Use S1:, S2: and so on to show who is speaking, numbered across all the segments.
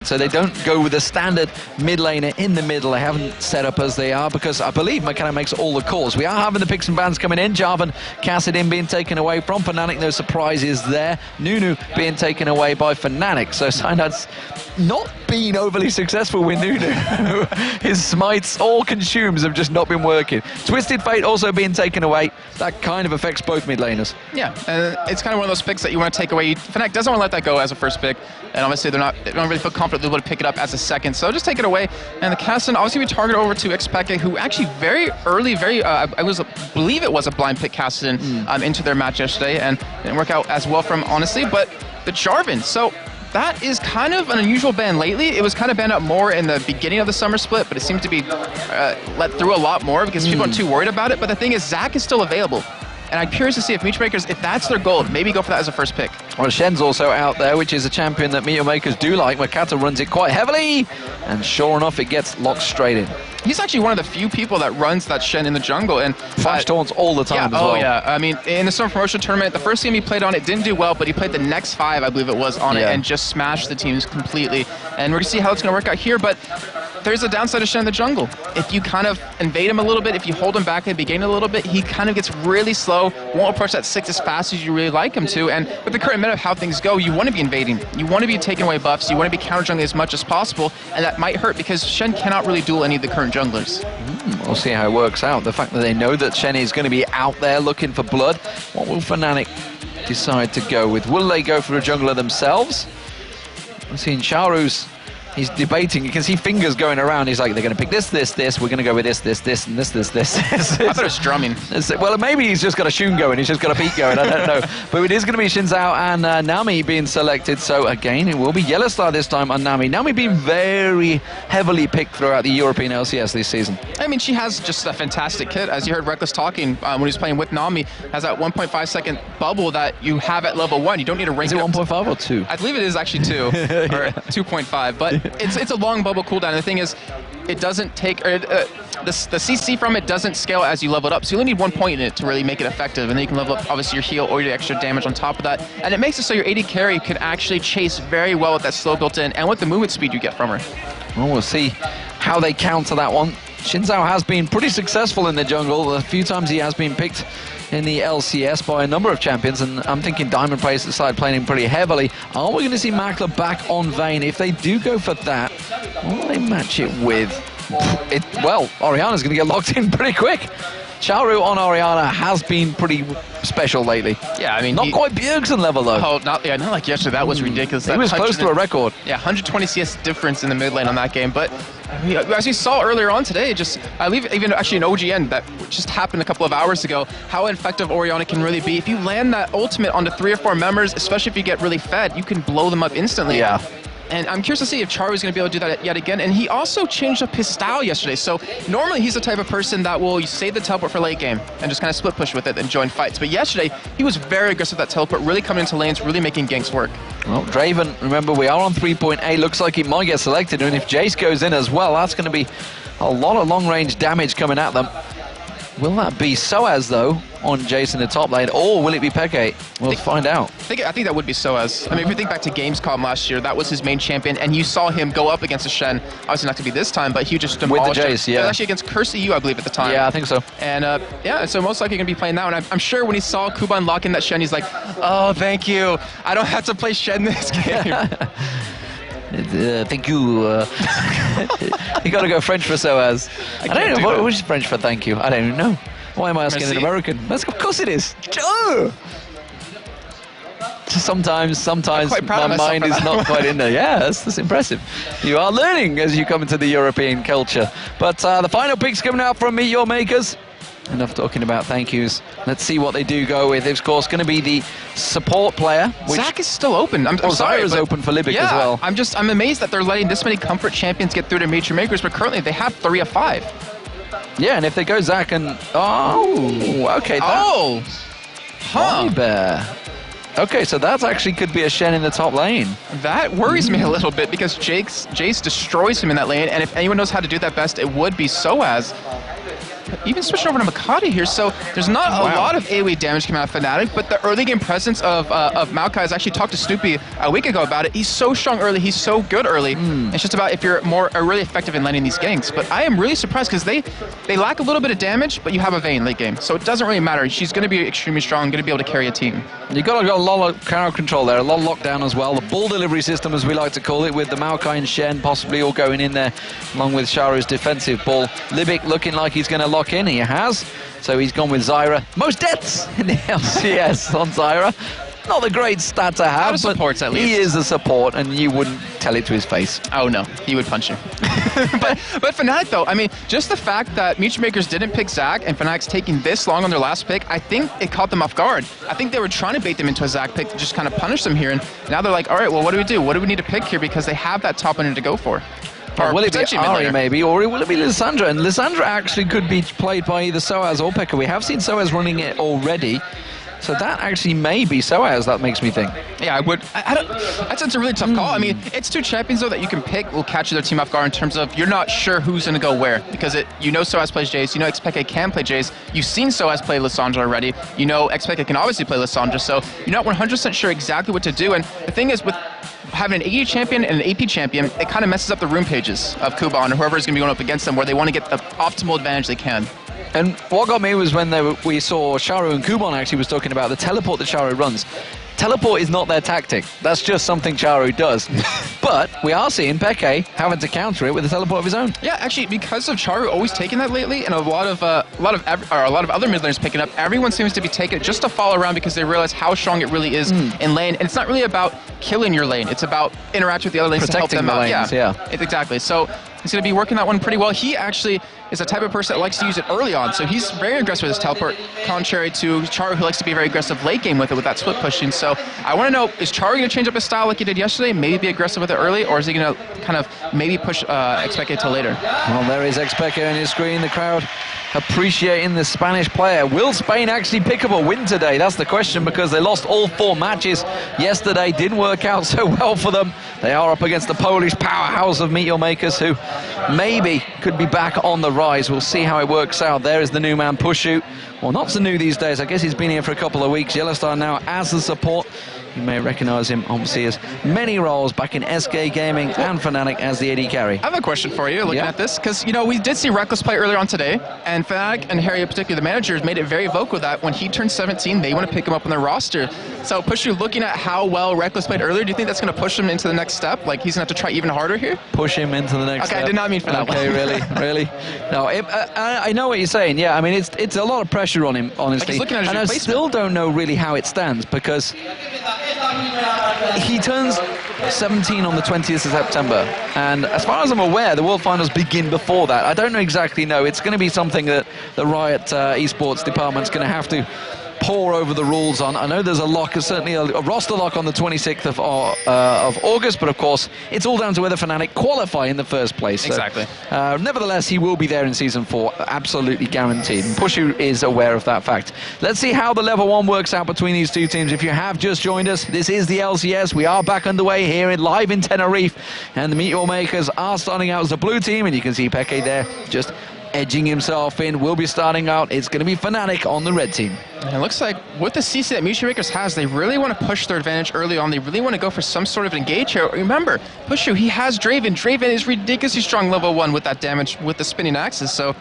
S1: So they don't go with a standard mid laner in the middle. They haven't set up as they are because I believe Mechanic makes all the calls. We are having the picks and bans coming in. Jarvan, Kassadin being taken away from Fnatic. No surprises there. Nunu being taken away by Fnatic. So Synad's not been overly successful with Nunu. His smites, all consumes, have just not been working. Twisted Fate also being taken away. That kind of affects both mid laners.
S2: Yeah, and it's kind of one of those picks that you want to take away. Fnatic doesn't want to let that go as a first pick, and obviously they don't really feel confident they'll be able to pick it up as a second, so just take it away. And the Kassadin obviously we target over to Xpeke, who actually very early, I believe it was a blind pick Kassadin into their match yesterday, and didn't work out as well for him, honestly, but the Jarvan, so that is kind of an unusual ban lately. It was kind of banned up more in the beginning of the summer split, but it seems to be let through a lot more because people aren't too worried about it. But the thing is, Zac is still available. And I'm curious to see if Meteor Makers, if that's their goal, maybe go for that as a first pick.
S1: Well, Shen's also out there, which is a champion that Meteor Makers do like. Makata runs it quite heavily, and sure enough, it gets locked straight in.
S2: He's actually one of the few people that runs that Shen in the jungle. And
S1: flash taunts all the time as well.
S2: Oh yeah, I mean, in the Summer Promotion Tournament, the first game he played on it didn't do well, but he played the next 5, I believe it was, on it, and just smashed the teams completely. And we're going to see how it's going to work out here, but there's a downside to Shen in the jungle. If you kind of invade him a little bit, if you hold him back at the beginning a little bit, he kind of gets really slow, won't approach that 6 as fast as you really like him to, and with the current meta of how things go, you want to be invading. You want to be taking away buffs, you want to be counter jungling as much as possible, and that might hurt because Shen cannot really duel any of the current junglers.
S1: We'll see how it works out. The fact that they know that Shen is going to be out there looking for blood, what will Fnatic decide to go with? Will they go for a jungler themselves? I'm seeing Charu's, he's debating. You can see fingers going around. He's like, they're going to pick this, we're going to go with this, and this.
S2: I thought it was drumming.
S1: Well, maybe he's just got a Shun going, he's just got a Pete going, I don't know. But it is going to be Xin Zhao and Nami being selected. So again, it will be Yellowstar this time on Nami. Nami being very heavily picked throughout the European LCS this season.
S2: I mean, she has just a fantastic kit. As you heard Reckless talking when he was playing with Nami, has that 1.5 second bubble that you have at level 1. You don't need to rank it.
S1: Is it 1.5 or 2?
S2: I believe it is actually 2, or 2.5, but it's a long bubble cooldown. And the thing is, it doesn't take, the CC from it doesn't scale as you level it up, so you only need 1 point in it to really make it effective, and then you can level up obviously your heal or your extra damage on top of that, and it makes it so your AD carry can actually chase very well with that slow built in and with the movement speed you get from her.
S1: Well, we'll see how they counter that one. Xin Zhao has been pretty successful in the jungle. A few times he has been picked in the LCS by a number of champions, and I'm thinking Diamond plays side playing him pretty heavily. Are we going to see Makler back on Vayne? If they do go for that, what will they match it with? Well, Orianna's going to get locked in pretty quick. Charu on Orianna has been pretty special lately. Yeah, I mean, not quite Bjergsen level though.
S2: Oh, not like yesterday. That was ridiculous.
S1: He was close to a record.
S2: Yeah, 120 CS difference in the mid lane on that game. But as we saw earlier on today, I believe even actually in OGN that just happened a couple of hours ago, how effective Orianna can really be. If you land that ultimate onto 3 or 4 members, especially if you get really fed, you can blow them up instantly.
S1: Yeah.
S2: And I'm curious to see if Charu is going to be able to do that yet again. And he also changed up his style yesterday. So normally he's the type of person that will save the teleport for late game and just kind of split push with it and join fights. But yesterday, he was very aggressive with that teleport, really coming into lanes, really making ganks work.
S1: Well, Draven, remember, we are on 3.8. Looks like he might get selected. And if Jace goes in as well, that's going to be a lot of long-range damage coming at them. Will that be Soaz, though, on Jace in the top lane, or will it be Peke? We'll find out.
S2: I think that would be Soaz. I mean, if you think back to Gamescom last year, that was his main champion, and you saw him go up against a Shen. Obviously not to be this time, but he just demolished
S1: with the Jace,
S2: it was actually against Curse EU, I believe, at the time.
S1: Yeah, I think so.
S2: And yeah, so most likely going to be playing that one. I'm sure when he saw Kuban lock in that Shen, he's like, oh, thank you. I don't have to play Shen this game.
S1: Thank you. You got to go French for Soaz. I don't know. What is French for thank you? I don't even know. Why am I asking an American? Of course it is. Joe! Sometimes my mind is not quite in there. Yeah, that's impressive. You are learning as you come into the European culture. But the final pick's coming out from Meet Your Makers. Enough talking about thank yous. Let's see what they do go with. It's, of course, going to be the support player.
S2: Zac is still open. I'm sorry.
S1: Zyra's open for Libic as well.
S2: I'm amazed that they're letting this many comfort champions get through to Meet Your Makers, but currently they have 3 of 5.
S1: Yeah, and if they go Zac and... Oh, okay. Bear. Okay, so that actually could be a Shen in the top lane.
S2: That worries me a little bit because Jace destroys him in that lane, and if anyone knows how to do that best, it would be Soaz. even switching over to Makati here. So there's not a lot of AoE damage coming out of Fnatic, but the early game presence of Maokai has actually talked to Snoopy a week ago about it. He's so strong early, he's so good early. It's just about if you're really effective in landing these ganks. But I am really surprised because they lack a little bit of damage, but you have a Vayne late game. So it doesn't really matter. She's going to be extremely strong, going to be able to carry a team.
S1: You've got a lot of crowd control there, a lot of lockdown as well. The ball delivery system, as we like to call it, with the Maokai and Shen possibly all going in there, along with Sharu's defensive ball. Libic looking like he's going to lock in. He has. So he's gone with Zyra. Most deaths in the LCS on Zyra. Not the great stat to have, but
S2: supports, at least.
S1: He is a support, and you wouldn't tell it to his face.
S2: Oh no, he would punch you. but Fnatic though, I mean, just the fact that Mutual Makers didn't pick Zac and Fnatic's taking this long on their last pick, I think it caught them off guard. I think they were trying to bait them into a Zac pick to just kind of punish them here, and now they're like, all right, well, what do we do? What do we need to pick here? Because they have that top laner to go for.
S1: Or will it be Ari maybe, or will it be Lissandra? And Lissandra actually could be played by either Soaz or Pekka. We have seen Soaz running it already. So that actually may be Soaz, that makes me think.
S2: Yeah, I would. That's a really tough call. I mean, it's two champions, though, that you can pick will catch their team off guard in terms of you're not sure who's going to go where. Because you know Soaz plays Jace, you know Xpeke can play Jace, you've seen Soaz play Lissandra already, you know Xpeke can obviously play Lissandra, so you're not 100% sure exactly what to do. And the thing is, with having an AD champion and an AP champion, it kind of messes up the rune pages of Kuban or whoever is going to be going up against them, where they want to get the optimal advantage they can.
S1: And what got me was when we saw Charu and Kuban actually was talking about the teleport that Charu runs. Teleport is not their tactic. That's just something Charu does. But we are seeing Peke having to counter it with a teleport of his own.
S2: Yeah, actually, because of Charu always taking that lately, and a lot of other mid laners picking up, everyone seems to be taking it just to follow around because they realize how strong it really is in lane. And it's not really about killing your lane. It's about interacting with the other lanes to help them out.
S1: Lanes, yeah.
S2: Exactly. So he's going to be working that one pretty well. He actually is a type of person that likes to use it early on, so he's very aggressive with his teleport, contrary to Charu, who likes to be very aggressive late game with it, with that split pushing. So I want to know, is Charu going to change up his style like he did yesterday, maybe be aggressive with it early, or is he going to kind of maybe push Xpeke till later?
S1: Well, there is Xpeke on his screen, the crowd appreciating the Spanish player. Will Spain actually pick up a win today? That's the question, because they lost all 4 matches yesterday. Didn't work out so well for them. They are up against the Polish powerhouse of Meteor Makers, who maybe could be back on the rise. We'll see how it works out. There is the new man, Pushu. Well, not so new these days. I guess he's been here for a couple of weeks. Yellowstar now as the support. You may recognize him, obviously, as many roles back in SK Gaming and Fnatic as the AD carry.
S2: I have a question for you, looking at this, because, you know, we did see Reckless play earlier on today, and Fnatic and Harry, particularly the managers, made it very vocal that when he turns 17, they want to pick him up on their roster. So, Pushu, looking at how well Reckless played earlier, do you think that's going to push him into the next step? Like, he's going to have to try even harder here?
S1: Push him into the next step.
S2: Okay, I did not mean for that.
S1: Okay, really? No, I know what you're saying. Yeah, I mean, it's a lot of pressure on him, honestly.
S2: Like,
S1: and I still don't know really how it stands, because he turns 17 on the 20th of September, and as far as I'm aware, the World Finals begin before that. I don't exactly know. It's going to be something that the Riot esports department's going to have to pore over the rules on. I know there's a lock, certainly a roster lock on the 26th of August, but of course, it's all down to whether Fnatic qualify in the first place. So,
S2: exactly.
S1: Nevertheless, he will be there in Season 4, absolutely guaranteed. And Pushu is aware of that fact. Let's see how the Level 1 works out between these two teams. If you have just joined us, this is the LCS. We are back underway here live in Tenerife, and the Meteor Makers are starting out as the blue team, and you can see Peke there just edging himself in. Will be starting out. It's going to be Fnatic on the red team.
S2: And it looks like with the CC that Mutual Makers has, they really want to push their advantage early on. They really want to go for some sort of engage here. Remember, Pushu, he has Draven. Draven is ridiculously strong level 1 with that damage with the spinning axes. So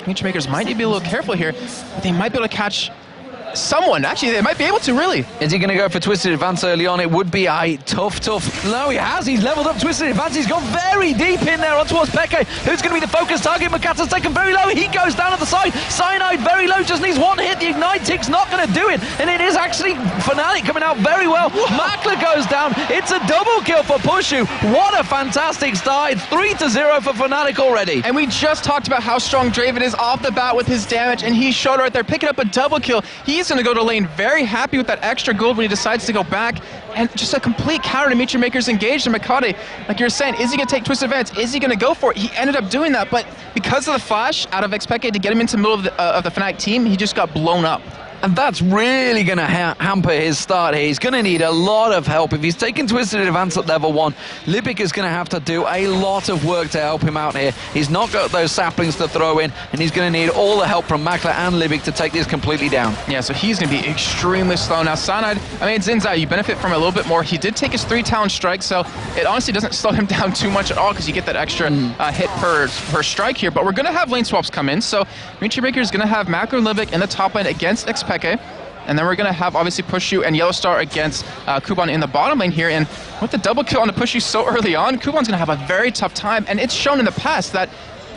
S2: Mutual Makers might need to be a little careful here. But they might be able to catch someone. Actually, they might be able to, really.
S1: Is he going to go for Twisted Advance early on? It would be a tough. No, he has. He's leveled up Twisted Advance. He's gone very deep in there on towards Peke, who's going to be the focus target. Makata's taken very low. He goes down at the side. Cyanide very low, just needs one hit. The Ignite tick's not going to do it. And it is actually Fnatic coming out very well. Makla goes down. It's a double kill for Pushu. What a fantastic start. It's 3-0 for Fnatic already.
S2: And we just talked about how strong Draven is off the bat with his damage, and he showed right there, picking up a double kill. He's going to go to lane very happy with that extra gold when he decides to go back, and just a complete counter to Mutual Makers engaged in Makati. Like you're saying, is he going to take Twisted Advance? Is he going to go for it? He ended up doing that, but because of the flash out of Xpeke to get him into the middle of the Fnatic team, he just got blown up.
S1: And that's really going to hamper his start here. He's going to need a lot of help. If he's taking Twisted Advance at level 1, Libic is going to have to do a lot of work to help him out here. He's not got those saplings to throw in, and he's going to need all the help from Makler and Libic to take this completely down.
S2: Yeah, so he's going to be extremely slow. Now, Cyanide, I mean, Zinzao, you benefit from it a little bit more. He did take his 3 talent strikes, so it honestly doesn't slow him down too much at all because you get that extra hit per strike here. But we're going to have lane swaps come in, so Michi Maker is going to have Makler and Libic in the top lane against Xpeke. And then we're going to have, obviously, Pushu and Yellow Star against Kuban in the bottom lane here. And with the double kill on the Pushu so early on, Kuban's going to have a very tough time. And it's shown in the past that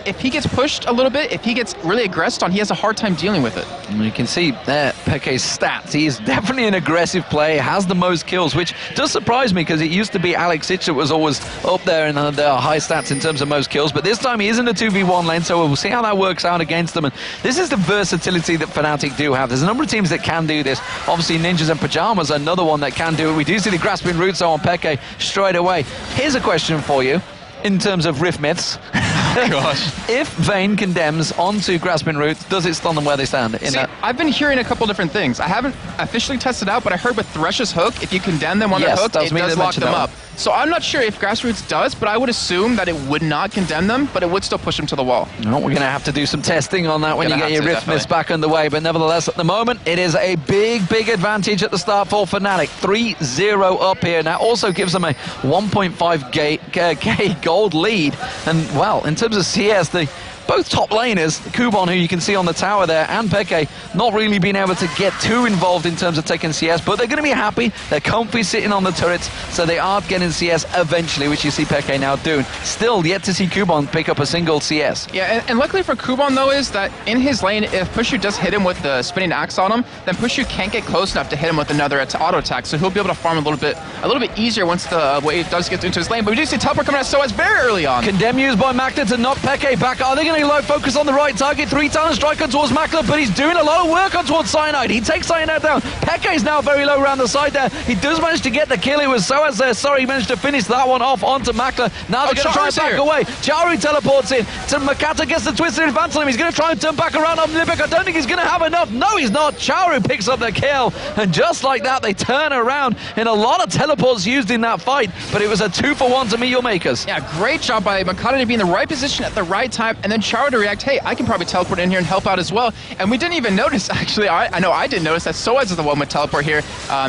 S2: if he gets pushed a little bit, if he gets really aggressed on, he has a hard time dealing with it.
S1: And you can see there Peke's stats. He's definitely an aggressive player, has the most kills, which does surprise me because it used to be Alex Ich that was always up there in the high stats in terms of most kills. But this time he is in the 2v1 lane, so we'll see how that works out against them. And this is the versatility that Fnatic do have. There's a number of teams that can do this. Obviously, Ninjas and Pajamas are another one that can do it. We do see the grasping root so on Peke straight away. Here's a question for you in terms of Rift myths.
S2: Gosh.
S1: If Vayne condemns onto grasping roots, does it stun them where they stand?
S2: I've been hearing a couple different things. I haven't officially tested out, but I heard with Thresh's hook, if you condemn them on the hook, it does lock them up. So I'm not sure if Grassroots does, but I would assume that it would not condemn them, but it would still push them to the wall.
S1: No, we're going to have to do some testing on that when you get your Rift Myths back underway. But nevertheless, at the moment, it is a big advantage at the start for Fnatic. 3-0 up here. Now, also gives them a 1.5k gold lead. And, well, in terms of CS, both top laners, Kuban, who you can see on the tower there, and Peke, not really being able to get too involved in terms of taking CS, but they're going to be happy. They're comfy sitting on the turrets, so they are getting CS eventually, which you see Peke now doing. Still yet to see Kuban pick up a single CS.
S2: Yeah, and luckily for Kuban, though, is that in his lane, if Pushu does hit him with the spinning axe on him, then Pushu can't get close enough to hit him with another auto attack, so he'll be able to farm a little bit easier once the wave does get into his lane. But we do see teleport coming out Soaz very early on.
S1: Condemn used by Makler to knock Peke back. Are they going to low focus on the right target? 3 talent striker towards Makler, but he's doing a lot of work on towards Cyanide. He takes Cyanide down. Peke is now very low around the side there. He does manage to get the kill. It was Soaz there. Sorry, he managed to finish that one off onto Makler. Now they're going to try and back away. Charu teleports in. Makata gets the twisted advance on him. He's going to try and turn back around on Libic. I don't think he's going to have enough. No, he's not. Charu picks up the kill. And just like that, they turn around. In a lot of teleports used in that fight, but it was a 2-for-1 to meet your makers.
S2: Yeah, great job by Makata to be in the right position at the right time, and then Charu to react, hey, I can probably teleport in here and help out as well. And we didn't even notice, actually, I know I didn't notice that Soaz is the one with teleport here,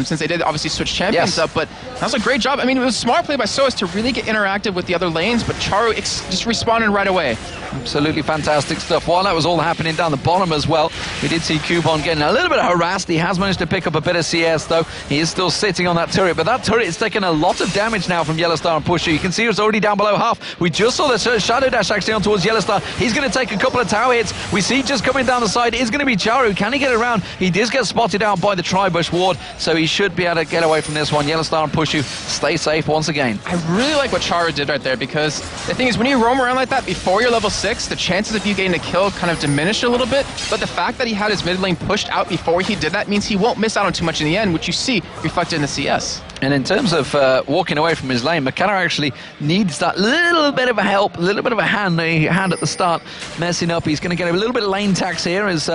S2: since they did obviously switch champions up, but that was a great job. I mean, it was a smart play by Soaz to really get interactive with the other lanes, but Charu just responded right away.
S1: Absolutely fantastic stuff. While that was all happening down the bottom as well, we did see Kuban getting a little bit harassed. He has managed to pick up a bit of CS, though. He is still sitting on that turret, but that turret is taking a lot of damage now from Yellowstar and Pusher. You can see it's already down below half. We just saw the Shadow Dash actually on towards Yellowstar. He's going to take a couple of tower hits. We see just coming down the side is going to be Charu. Can he get around? He does get spotted out by the Tri-Bush ward, so he should be able to get away from this one. Yellowstar and Pushu stay safe once again.
S2: I really like what Charu did right there, because the thing is, when you roam around like that before you're level 6, the chances of you getting a kill kind of diminish a little bit, but the fact that he had his mid lane pushed out before he did that means he won't miss out on too much in the end, which you see reflected in the CS.
S1: And in terms of walking away from his lane, McKenna actually needs that little bit of a help, a little bit of a hand at the start, messing up. He's going to get a little bit of lane tax here as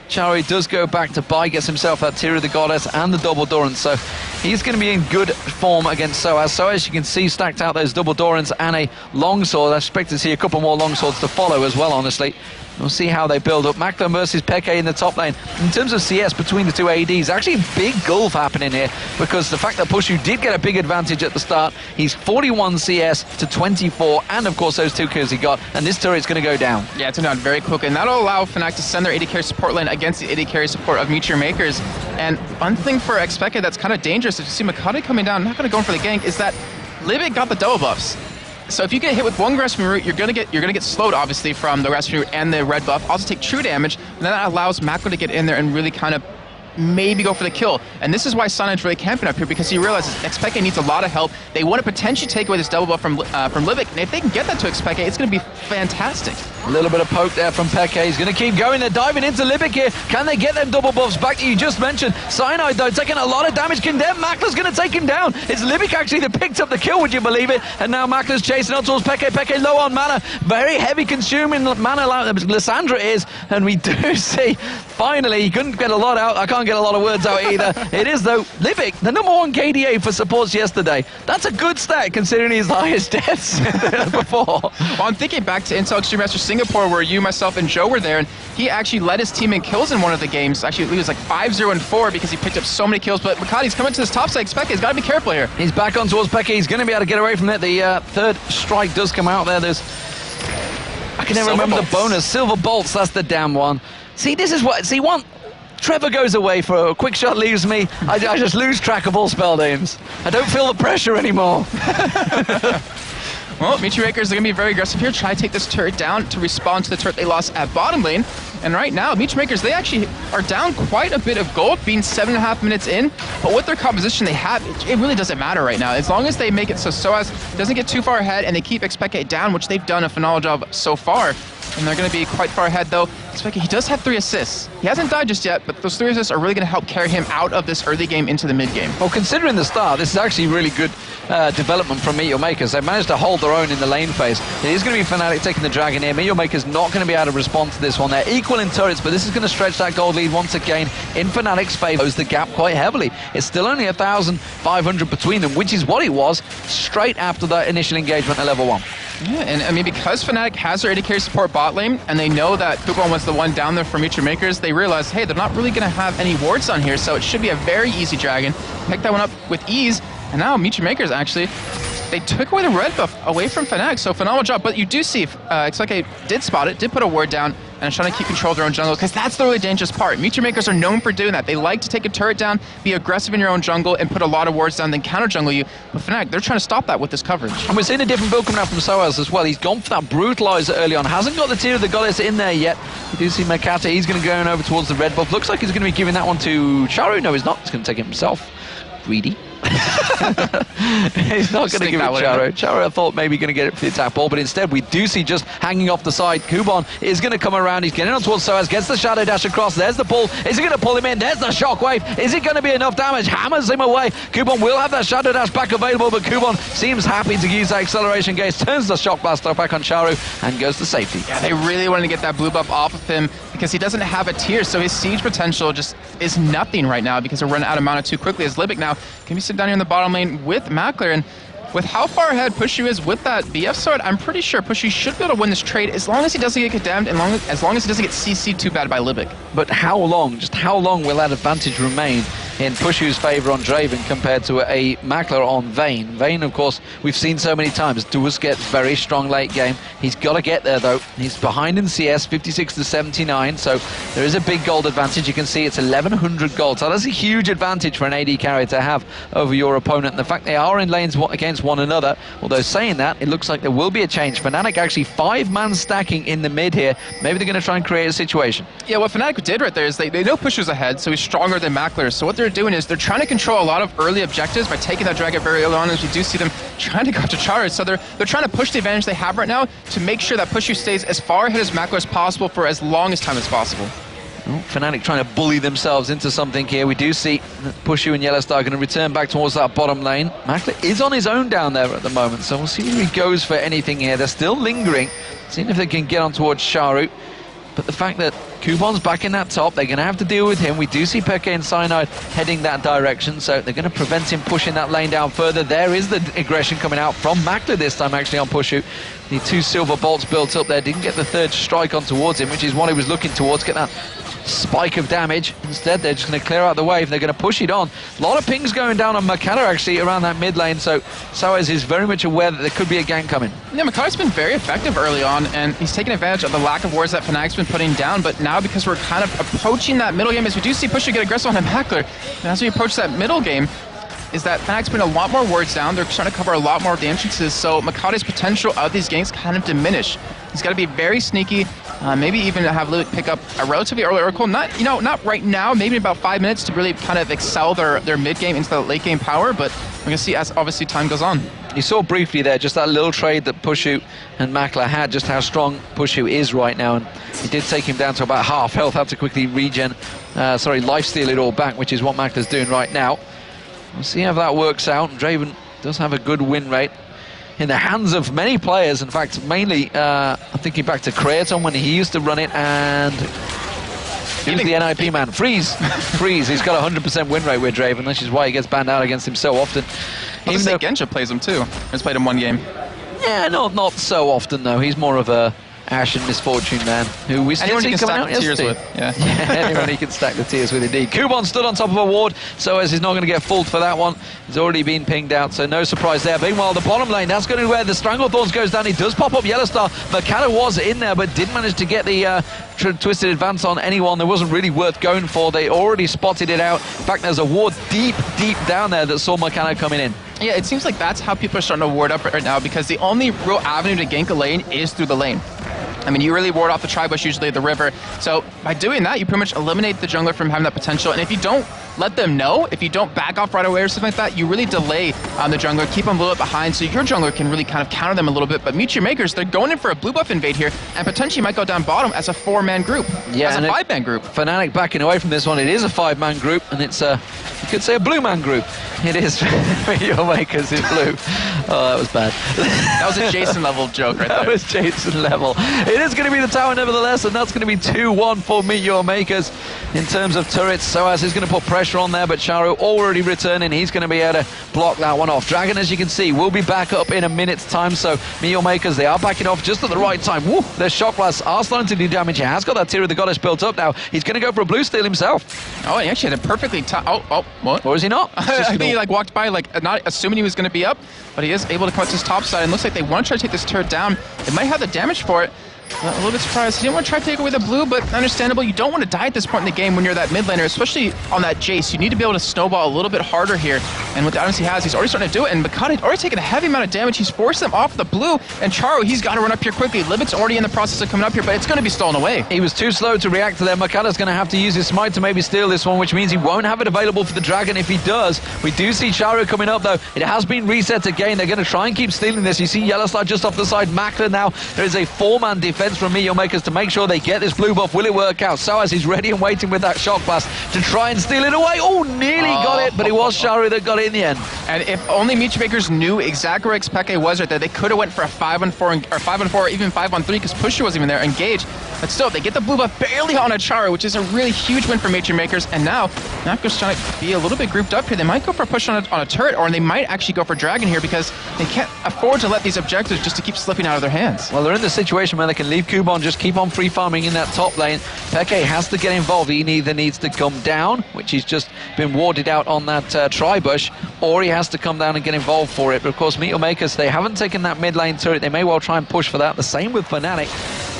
S1: Charu does go back to buy, gets himself that Tear of the Goddess and the double Dorans. So he's going to be in good form against Soaz. So as you can see, stacked out those double Dorans and a longsword. I expect to see a couple more longswords to follow as well, honestly. We'll see how they build up. Makler versus Peke in the top lane. In terms of CS between the two ADs, actually a big gulf happening here, because the fact that Pushu did get a big advantage at the start, he's 41 CS to 24, and of course those 2 kills he got, and this turret's going to go down.
S2: Yeah, it's going down very quick, and that'll allow Fnatic to send their AD carry support lane against the AD carry support of Meteor Makers. And one thing for Xpeke that's kind of dangerous, if you see Makata coming down, not going to go in for the gank, is that Libic got the double buffs. So if you get hit with one grasping root, you're gonna get slowed obviously from the grasping root and the red buff. Also take true damage, and then that allows Makler to get in there and really kind of maybe go for the kill. And this is why Sonic really camping up here, because he realizes Xpeke needs a lot of help. They want to potentially take away this double buff from Libic, and if they can get that to Xpeke, it's going to be fantastic.
S1: A little bit of poke there from Peke. He's going to keep going. They're diving into Libic here. Can they get them double buffs back that you just mentioned? Cyanide, though, taking a lot of damage. Condemn. Makler's going to take him down. It's Libic actually that picked up the kill, would you believe it? And now Makler's chasing on towards Peke. Peke low on mana. Very heavy consuming mana, Lissandra is. And we do see, finally, he couldn't get a lot out. I can't get a lot of words out either. It is, though, Libic, the #1 KDA for supports yesterday. That's a good stat considering he's the highest deaths before.
S2: Well, I'm thinking back to Intel Extreme Master Singapore, where you, myself, and Joe were there, and he actually led his team in kills in one of the games. Actually, he was like 5-0-4 because he picked up so many kills. But Makati's coming to this top side. Peke, he's got to be careful here.
S1: He's back on towards Peke. He's going to be able to get away from it. The third strike does come out there. I can never remember the bonus. Silver bolts, that's the damn one. See, this is what... See, Trevor goes away for a quick shot, leaves me. I just lose track of all spell names. I don't feel the pressure anymore.
S2: Well, Michi Makers are going to be very aggressive here, try to take this turret down to respond to the turret they lost at bottom lane. And right now, Michi Makers, they actually are down quite a bit of gold, being 7.5 minutes in. But with their composition they have, it really doesn't matter right now. As long as they make it so Soaz doesn't get too far ahead and they keep Xpeke down, which they've done a phenomenal job so far. And they're going to be quite far ahead, though. Xpeke, he does have 3 assists. He hasn't died just yet, but those 3 assists are really going to help carry him out of this early game into the mid game.
S1: Well, considering the start, this is actually really good development from Meteor Makers. They've managed to hold their own in the lane phase. It is going to be Fnatic taking the dragon here. Meteor Makers not going to be able to respond to this one. They're equal in turrets, but this is going to stretch that gold lead once again in Fnatic's favor. Close the gap quite heavily. It's still only 1,500 between them, which is what it was straight after that initial engagement at level 1.
S2: Yeah, and I mean, because Fnatic has their AD carry support bot lane, and they know that Coupon was the one down there for Michi Makers, they realized, hey, they're not really going to have any wards on here, so it should be a very easy dragon. Pick that one up with ease, and now Michi Makers actually, they took away the red buff away from Fnatic, so phenomenal job. But you do see, Xpeke did spot it, did put a ward down, and trying to keep control of their own jungle, because that's the really dangerous part. Michi Makers are known for doing that. They like to take a turret down, be aggressive in your own jungle, and put a lot of wards down, then counter jungle you. But Fnatic, they're trying to stop that with this coverage.
S1: And we're seeing a different build coming out from Soaz as well. He's gone for that brutalizer early on. Hasn't got the Tear of the Goddess in there yet. You do see Makata, he's going to go over towards the red buff. Looks like he's going to be giving that one to Charu. No, he's not. He's going to take it himself. Greedy. He's not going to give it Charu. Charu, I thought maybe going to get it for the attack ball, but instead we do see just hanging off the side. Kuban is going to come around. He's getting on towards Soaz, gets the Shadow Dash across. There's the pull. Is he going to pull him in? There's the Shockwave. Is it going to be enough damage? Hammers him away. Kuban will have that Shadow Dash back available, but Kuban seems happy to use that acceleration gauge, turns the Shock Blaster back on Charu, and goes to safety.
S2: Yeah, they really wanted to get that blue buff off of him because he doesn't have a tier, so his siege potential just is nothing right now because they're running out of mana too quickly. As Libic now can be sitting down here in the bottom lane with Mackler, and with how far ahead Pushu is with that BF sword, I'm pretty sure Pushu should be able to win this trade as long as he doesn't get condemned and as long as he doesn't get CC'd too bad by Libic.
S1: But how long, just how long will that advantage remain in Pushu's favour on Draven compared to a Mackler on Vayne? Vayne, of course, we've seen so many times, does get very strong late game. He's got to get there, though. He's behind in CS, 56 to 79, so there is a big gold advantage. You can see it's 1,100 gold, so that's a huge advantage for an AD carry to have over your opponent. And the fact they are in lanes against one another, although saying that, it looks like there will be a change. Fnatic actually 5-man stacking in the mid here. Maybe they're going to try and create a situation.
S2: Yeah, what Fnatic did right there is they know Pushu's ahead, so he's stronger than Mackler. So what they're doing is they're trying to control a lot of early objectives by taking that dragon very early on, as you do see them trying to go to Charu. So they're trying to push the advantage they have right now to make sure that Pushu stays as far ahead as Mackler as possible for as long as time as possible.
S1: Well, Fnatic trying to bully themselves into something here. We do see Pushu and Yellowstar going to return back towards that bottom lane. Mackler is on his own down there at the moment, so we'll see if he goes for anything here. They're still lingering, seeing if they can get on towards Charu. But the fact that Kuban's back in that top, they're going to have to deal with him. We do see Peke and Cyanide heading that direction, so they're going to prevent him pushing that lane down further. There is the aggression coming out from Mackler this time, actually, on Pushu. The 2 silver bolts built up there. Didn't get the 3rd strike on towards him, which is what he was looking towards. Get that spike of damage. Instead, they're just going to clear out the wave. They're going to push it on. A lot of pings going down on Makata, actually, around that mid lane, so Soaz is very much aware that there could be a gank coming.
S2: Yeah, Makata's been very effective early on, and he's taking advantage of the lack of wards that Fnatic's been putting down, but now because we're kind of approaching that middle game, as we do see Pushu get aggressive on Mackler, and as we approach that middle game, is that Fnatic's putting a lot more wards down. They're trying to cover a lot more of the entrances, so Makata's potential of these ganks kind of diminish. He's got to be very sneaky, maybe even have Libic pick up a relatively early Oracle. Not, not right now, maybe in about 5 minutes to really kind of excel their mid game into the late game power, but we're going to see as obviously time goes on.
S1: You saw briefly there just that little trade that Pushu and Mackler had, just how strong Pushu is right now, and he did take him down to about half health, had to quickly lifesteal it all back, which is what Mackler's doing right now. We'll see how that works out. Draven does have a good win rate in the hands of many players. In fact, mainly I'm thinking back to Kraton when he used to run it, and Who's the NIP man? Freeze. Freeze. He's got a 100% win rate with Draven, which is why he gets banned out against him so often.
S2: Even though Gensha plays him too. He's played him one game.
S1: Yeah, not so often though. He's more of a Ash and Misfortune man who we still see coming out yesterday.
S2: Yeah.
S1: Anyone he can stack the tiers with indeed. Kuban stood on top of a ward, so as he's not going to get fooled for that one. He's already been pinged out, so no surprise there. Meanwhile, the bottom lane, that's going to be where the Stranglethorns goes down. He does pop up Yellowstar. Mercado was in there, but didn't manage to get the twisted advance on anyone. There wasn't really worth going for. They already spotted it out. In fact, there's a ward deep down there that saw Mercado coming in.
S2: Yeah, it seems like that's how people are starting to ward up right now, because the only real avenue to gank a lane is through the lane. I mean, you really ward off the tri-bush, usually at the river. So by doing that, you pretty much eliminate the jungler from having that potential. And if you don't let them know, if you don't back off right away or something like that, you really delay on the jungler, keep them a little bit behind, so your jungler can really kind of counter them a little bit. But Meet Your Makers, they're going in for a blue buff invade here, and potentially might go down bottom as a 4-man group, as a 5-man group.
S1: Fnatic backing away from this one. It is a 5-man group, and it's a, you could say, a blue man group. It is. Meet Your Makers is blue. Oh, that was bad.
S2: That was a Jason level joke right there.
S1: That was Jason level. It is going to be the tower nevertheless, and that's going to be 2-1 for Meet Your Makers in terms of turrets. Soaz is going to put pressure on there, but Charo already returning. He's going to be able to block that one off. Dragon, as you can see, will be back up in a minute's time, so Meet Your Makers, they are backing off just at the right time. Woo, their shock blasts are starting to do damage. He has got that tier of the goddess built up now. He's going to go for a blue steal himself.
S2: Oh, he actually had a perfectly what?
S1: Or is he not?
S2: I think he like walked by, like not assuming he was going to be up, but he is able to come up to his top side, and looks like they want to try to take this turret down. It might have the damage for it. A little bit surprised. He didn't want to try to take away the blue, but understandable. You don't want to die at this point in the game when you're that mid laner, especially on that Jace. You need to be able to snowball a little bit harder here. And with the items he has, he's already starting to do it. And Makata's already taken a heavy amount of damage. He's forced them off the blue. And Charo, he's got to run up here quickly. Libet's already in the process of coming up here, but it's going to be stolen away.
S1: He was too slow to react to them. Makata's going to have to use his smite to maybe steal this one, which means he won't have it available for the Dragon if he does. We do see Charo coming up, though. It has been reset again. They're going to try and keep stealing this. You see Yellowstar just off the side. Makler now. There is a 4-man defense from Meet Your Makers to make sure they get this blue buff. Will it work out? Soaz is ready and waiting with that shock blast to try and steal it away. Oh, nearly got it, but it was Charo that got it in the end.
S2: And if only Meet Your Makers knew exactly where Xpeke was right there, they could have went for a 5-on-4 or 5-on-4 or even 5-on-3, because Pusher wasn't even there. Engage. But still, they get the blue buff barely on a Charo, which is a really huge win for Meet Your Makers. And now, Napco's trying to be a little bit grouped up here. They might go for a push on a turret, or they might actually go for Dragon here, because they can't afford to let these objectives just to keep slipping out of their hands.
S1: Well, they're in the situation where they can leave Kuban, just keep on free farming in that top lane. Peke has to get involved. He either needs to come down, which he's just been warded out on that tri-bush, or he has to come down and get involved for it. But of course, Meet Your Makers, they haven't taken that mid lane turret. They may well try and push for that. The same with Fnatic.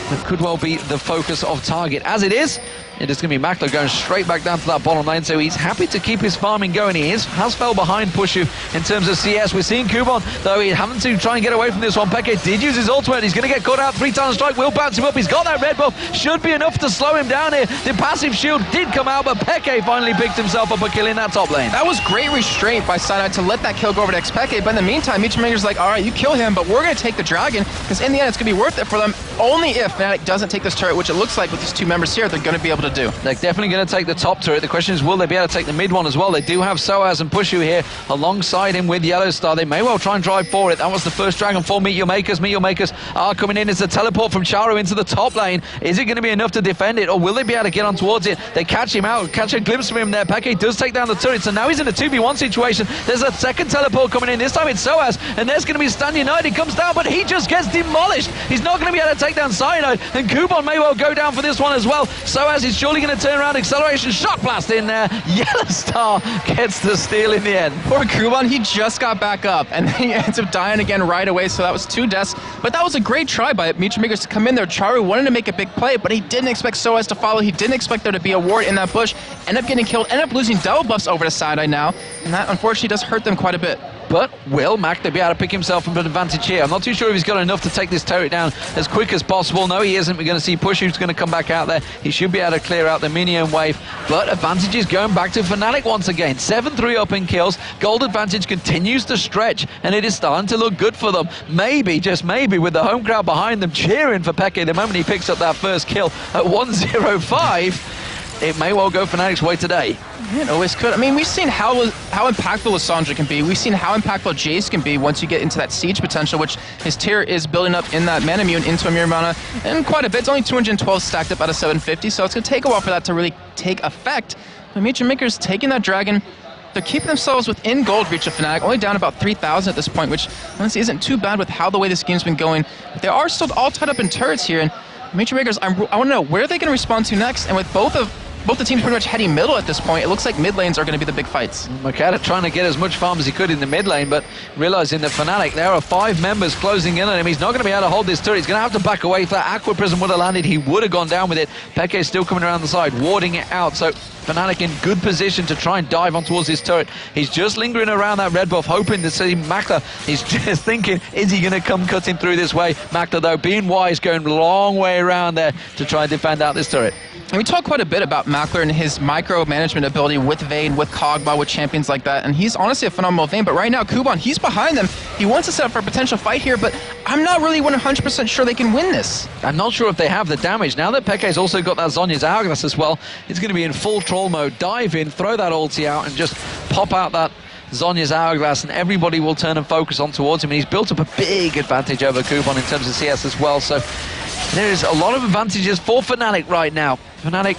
S1: That could well be the focus of target. As it is going to be Makler going straight back down to that bottom lane, so he's happy to keep his farming going. He has fell behind Pushu in terms of CS. We're seeing Kuban, though, he's having to try and get away from this one. Peke did use his ultimate. He's going to get caught out 3-time strike. Will bounce him up. He's got that red buff. Should be enough to slow him down here. The passive shield did come out, but Peke finally picked himself up a kill in that top lane.
S2: That was great restraint by Cyanide to let that kill go over to Xpeke, but in the meantime, Meet Your Makers like, all right, you kill him, but we're going to take the Dragon, because in the end, it's going to be worth it for them, only if Fnatic doesn't take this turret, which it looks like with these two members here, they're going to be able to do.
S1: They're definitely going to take the top turret. The question is, will they be able to take the mid one as well? They do have Soaz and Pushu here alongside him with Yellowstar. They may well try and drive for it. That was the first Dragon for Meet Your Makers. Meet Your Makers are coming in. It's a teleport from Charo into the top lane. Is it going to be enough to defend it, or will they be able to get on towards it? They catch him out, catch a glimpse of him there. Peke does take down the turret, so now he's in a 2v1 situation. There's a second teleport coming in. This time it's Soaz, and there's going to be Stan United. He comes down, but he just gets demolished. He's not going to be able to take down Cyanide, and Kuban may well go down for this one as well. Soaz is surely going to turn around. Acceleration shock blast in there. Yellowstar gets the steal in the end.
S2: Poor Kuban, he just got back up, and then he ends up dying again right away, so that was 2 deaths. But that was a great try by Meet Your Makers to come in there. Charu wanted to make a big play, but he didn't expect Soaz to follow. He didn't expect there to be a ward in that bush. Ended up getting killed, ended up losing double buffs over to Side-Eye now, and that unfortunately does hurt them quite a bit.
S1: But will Makler be able to pick himself up an advantage here? I'm not too sure if he's got enough to take this turret down as quick as possible. No, he isn't. We're going to see Push, who's going to come back out there. He should be able to clear out the minion wave. But advantage is going back to Fnatic once again. 7-3 up in kills. Gold advantage continues to stretch, and it is starting to look good for them. Maybe, just maybe, with the home crowd behind them cheering for Peke the moment he picks up that first kill at 105. it may well go Fnatic's way today.
S2: It always could. I mean, we've seen how impactful Lissandra can be. We've seen how impactful Jace can be once you get into that siege potential, which his tier is building up in that mana immune into a mirror mana, and quite a bit. It's only 212 stacked up out of 750, so it's going to take a while for that to really take effect. But Major Maker's taking that dragon. They're keeping themselves within gold reach of Fnatic, only down about 3,000 at this point, which honestly isn't too bad with how the way this game's been going. But they are still all tied up in turrets here, and Major Makers, I want to know where are they going to respond to next, and with both the teams pretty much heading middle at this point, it looks like mid lanes are going to be the big fights.
S1: Makata trying to get as much farm as he could in the mid lane, but realizing that Fnatic, there are 5 members closing in on him. He's not going to be able to hold this turret. He's going to have to back away. If that Aqua Prism would have landed, he would have gone down with it. Peke is still coming around the side, warding it out. So Fnatic in good position to try and dive on towards this turret. He's just lingering around that red buff, hoping to see Makta. He's just thinking, is he going to come cutting through this way? Makta, though, being wise, going a long way around there to try and defend out this turret.
S2: And we talk quite a bit about Mackler and his micromanagement ability with Vayne, with Kog'Maw, with champions like that, and he's honestly a phenomenal Vayne, but right now, Kuban, he's behind them. He wants to set up for a potential fight here, but I'm not really 100% sure they can win this. I'm
S1: not sure if they have the damage. Now that Peke's also got that Zhonya's Hourglass as well, he's going to be in full troll mode, dive in, throw that ulti out, and just pop out that Zhonya's Hourglass, and everybody will turn and focus on towards him, and he's built up a big advantage over Kuban in terms of CS as well, so there is a lot of advantages for Fnatic right now. Fnatic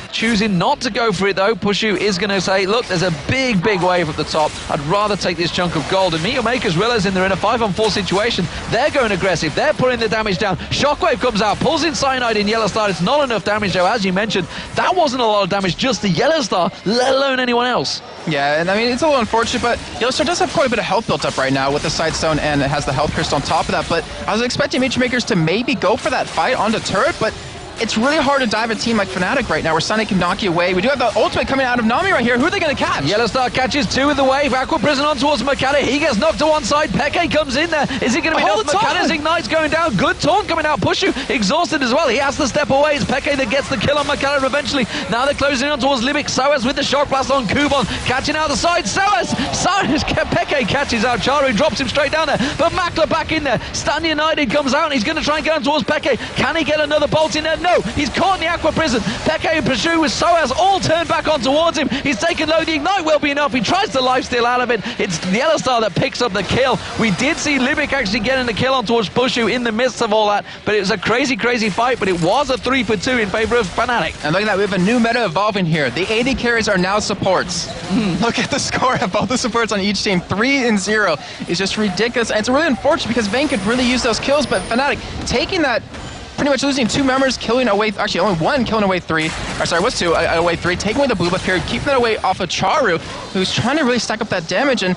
S1: choosing not to go for it though. Pushu is going to say, look, there's a big wave at the top. I'd rather take this chunk of gold. And Meteor Makers realizing they're in a 5-on-4 situation. They're going aggressive. They're putting the damage down. Shockwave comes out, pulls in Cyanide in Yellow Star. It's not enough damage though, as you mentioned. That wasn't a lot of damage, just the Yellow Star, let alone anyone else.
S2: Yeah, and I mean, it's a little unfortunate, but Yellow Star does have quite a bit of health built up right now with the Sidestone, and it has the health crystal on top of that. But I was expecting Meteor Makers to maybe go for that fight onto turret, but it's really hard to dive a team like Fnatic right now, where Sunny can knock you away. We do have the ultimate coming out of Nami right here. Who are they going to catch?
S1: Yellow Star catches 2 with the wave. Aqua Prison on towards Makata. He gets knocked to one side. Peke comes in there. Is he going to be enough? Makata's Ignite's going down. Good taunt coming out. Pushu exhausted as well. He has to step away. It's Peke that gets the kill on Makata eventually. Now they're closing on towards Libic. Soaz with the shock blast on Kuban. Catching out the side. Soaz! Peke catches out Charu. Drops him straight down there. But Makla back in there. Stan United comes out and he's going to try and get on towards Peke. Can he get another bolt in there? No. He's caught in the Aqua Prison. Peke and Pushu with Soaz all turned back on towards him. He's taken low. The Ignite will be enough. He tries to lifesteal out of it. It's the Yellow Star that picks up the kill. We did see Libic actually getting the kill on towards Pushu in the midst of all that, but it was a crazy fight, but it was a 3-for-2 in favor of Fnatic.
S2: And look at that, we have a new meta evolving here. The AD carries are now supports. Look at the score of both the supports on each team. 3-0 is just ridiculous, and it's really unfortunate because Vayne could really use those kills, but Fnatic taking that, pretty much losing 2 members, killing away, actually only 1 killing away 3, or sorry, was 2 away 3, taking away the blue buff here, keeping that away off of Charu, who's trying to really stack up that damage. And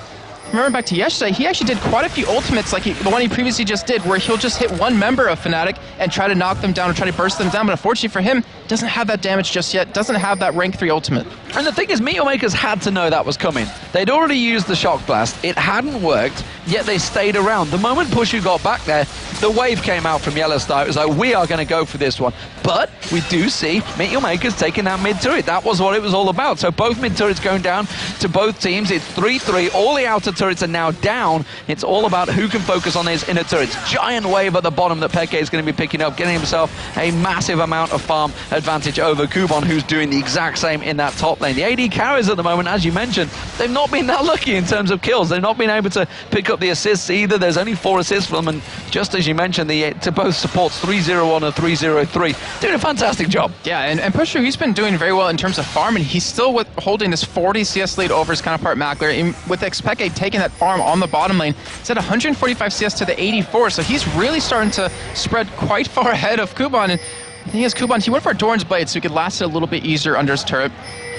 S2: remember back to yesterday, he actually did quite a few ultimates like the one he previously just did, where he'll just hit 1 member of Fnatic and try to knock them down or try to burst them down, but unfortunately for him, doesn't have that damage just yet, doesn't have that rank 3 ultimate.
S1: And the thing is, Meteor Makers had to know that was coming. They'd already used the Shock Blast, it hadn't worked, yet they stayed around. The moment Pushu got back there, the wave came out from Yellow Star. It was like, we are going to go for this one. But we do see Meteor Makers taking that mid turret. That was what it was all about. So both mid turrets going down to both teams. It's 3-3. All the outer turrets are now down. It's all about who can focus on these inner turrets. Giant wave at the bottom that Peke is going to be picking up, getting himself a massive amount of farm advantage over Kuban, who's doing the exact same in that top lane. The AD carries at the moment, as you mentioned, they've not been that lucky in terms of kills. They've not been able to pick up the assists either. There's only 4 assists from them, and just as you mentioned, to both supports 3-0-1 and 3-0-3, doing a fantastic job.
S2: Yeah, and Pusher, he's been doing very well in terms of farm, and he's still holding this 40 CS lead over his counterpart Mackler. With Xpeke taking that farm on the bottom lane, it's at 145 CS to the 84, so he's really starting to spread quite far ahead of Kuban. And the thing is, Kuban, he went for a Doran's Blade, so he could last it a little bit easier under his turret.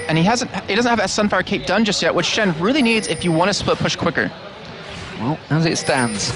S2: And he doesn't have that Sunfire Cape done just yet, which Shen really needs if you want to split push quicker.
S1: Well, as it stands,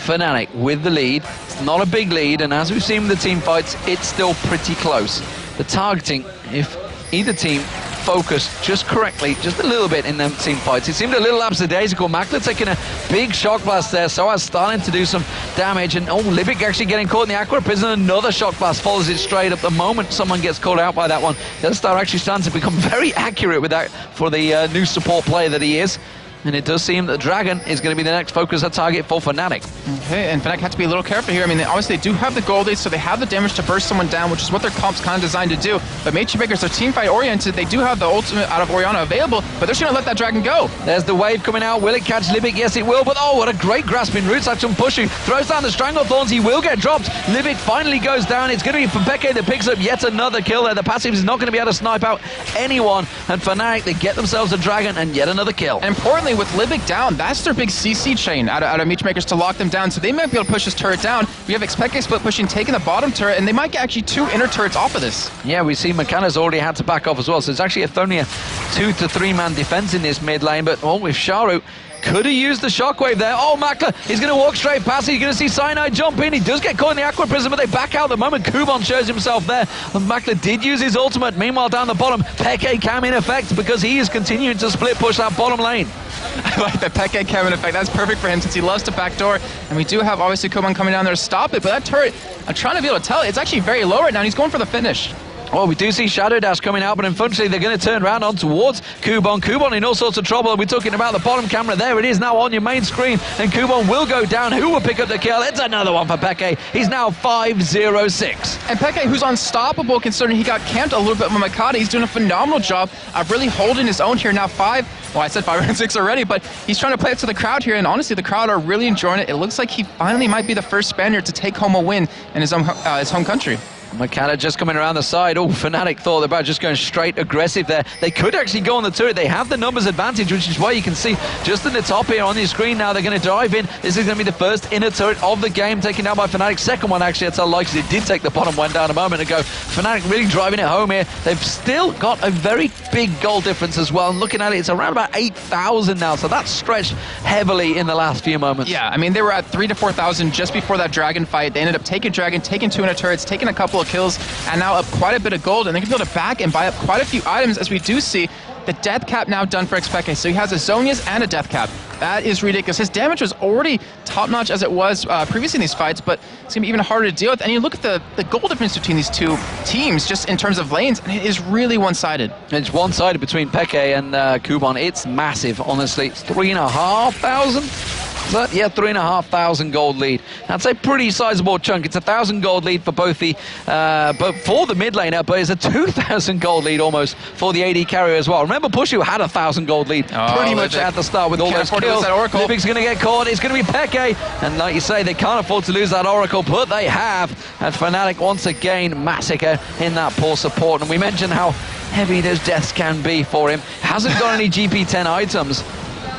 S1: Fnatic with the lead. It's not a big lead, and as we've seen with the team fights, it's still pretty close. The targeting, if either team focused just correctly, just a little bit in them team fights. It seemed a little lackadaisical. Makler taking a big shock blast there, Soaz starting to do some damage, and Libic actually getting caught in the Aqua Prison. Another shock blast follows it straight up. The moment someone gets caught out by that one, Star actually starting to become very accurate with that for the new support player that he is. And it does seem that Dragon is going to be the next focus or target for Fnatic.
S2: Okay, and Fnatic have to be a little careful here. I mean, obviously they do have the gold lead, so they have the damage to burst someone down, which is what their comp's kind of designed to do. But Makers are team fight oriented. They do have the ultimate out of Orianna available, but they're just going to let that Dragon go.
S1: There's the wave coming out. Will it catch Libic? Yes, it will. But oh, what a great grasping roots action pushing. Throws down the Strangle Thorns. He will get dropped. Libic finally goes down. It's going to be for Peke that picks up yet another kill there. The passive is not going to be able to snipe out anyone. And Fnatic, they get themselves a Dragon and yet another kill.
S2: And importantly, with Libic down, that's their big CC chain out of Makers to lock them down. So they might be able to push this turret down. We have Expecke split pushing, taking the bottom turret, and they might get actually 2 inner turrets off of this.
S1: Yeah, we see McKenna's already had to back off as well. So it's actually only a 2 to 3 man defense in this mid lane. But with Sharu, could have used the shockwave there. Oh, Makler, he's going to walk straight past it. You're going to see Cyanide jump in. He does get caught in the Aqua Prism, but they back out the moment Kuban shows himself there. And Makler did use his ultimate. Meanwhile, down the bottom, Peke cam in effect because he is continuing to split push that bottom lane.
S2: I like the Peke cam in effect. That's perfect for him since he loves to backdoor. And we do have, obviously, Kuban coming down there to stop it. But that turret, I'm trying to be able to tell, it's actually very low right now, and he's going for the finish.
S1: Well, we do see Shadow Dash coming out, but unfortunately they're going to turn around on towards Kuban. Kuban in all sorts of trouble. We're talking about the bottom camera. There it is now on your main screen, and Kuban will go down. Who will pick up the kill? It's another one for Peke. He's now 5-0-6.
S2: And Peke, who's unstoppable considering he got camped a little bit with Makata. He's doing a phenomenal job of really holding his own here. Now I said 5-6 already, but he's trying to play it to the crowd here, and honestly, the crowd are really enjoying it. It looks like he finally might be the first Spaniard to take home a win in his home country.
S1: McKenna just coming around the side. Oh, Fnatic thought about just going straight aggressive there. They could actually go on the turret. They have the numbers advantage, which is why you can see just in the top here on your screen now, they're going to dive in. This is going to be the first inner turret of the game taken down by Fnatic. Second one, actually, that's unlikely. It did take the bottom one down a moment ago. Fnatic really driving it home here. They've still got a very big goal difference as well. And looking at it, it's around about 8,000 now. So that's stretched heavily in the last few moments.
S2: Yeah, I mean, they were at 3,000 to 4,000 just before that Dragon fight. They ended up taking Dragon, taking 2 inner turrets, taking a couple of kills, and now up quite a bit of gold, and they can be able to back and buy up quite a few items, as we do see the death cap now done for Expecke. So he has a Zonia's and a death cap. That is ridiculous. His damage was already top-notch as it was previously in these fights, but it's going to be even harder to deal with. And you look at the goal difference between these two teams, just in terms of lanes, and it is really one-sided.
S1: It's one-sided between Peke and Kuban. It's massive, honestly. It's 3,500. But yeah, 3,500 gold lead. That's a pretty sizable chunk. It's 1,000 gold lead for both the for the mid laner, but it's a 2,000 gold lead almost for the AD carrier as well. Remember, Pushu had 1,000 gold lead pretty much at the start with all those kills. Livic's going to get caught. It's going to be Peke, and like you say, they can't afford to lose that Oracle, but they have. And Fnatic once again massacre in that poor support. And we mentioned how heavy those deaths can be for him. Hasn't got any GP10 items,